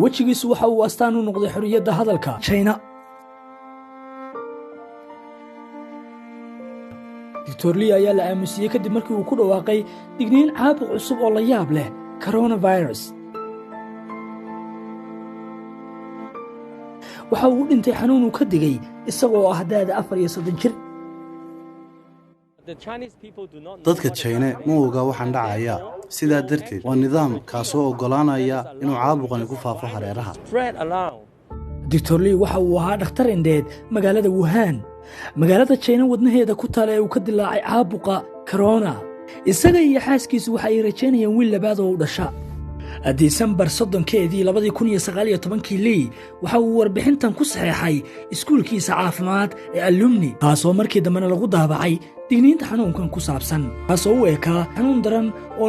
wejigiisu waxa uu astaan u noqday xorriyadda hadalka China. Dr. Li ayaa la aamusiyey kadib markii uu ku dhawaaqay digniin caabuq cusub oo la yaab leh coronavirus. waxa uu dhintay xanuun uu ka digay isagoo ah daada 34 jir. dadka China ma oga waxaan dhacaya sidaa darteed waa nidaam kaasoo ogolaanaya inuu caabuqani ku faafo hareeraha. Dr. Li waxa uu ahaa dhakhtar indheed magaalada Wuhan, magaalada China wadnaheeda ku taal ee uu ka dilaacay caabuqa corona. isaga iyo xaaskiisu waxa ay rajaynayaan wiil labaad oo u dhasha. December 30keedii 2019 Li waxa uu warbixintan ku saxeexay iskuulkiisa caafimaad ee alumni, taasoo markii dambena lagu daabacay digniinta xanuunkan ku saabsan, taasoo u ekaa xanuun daran oo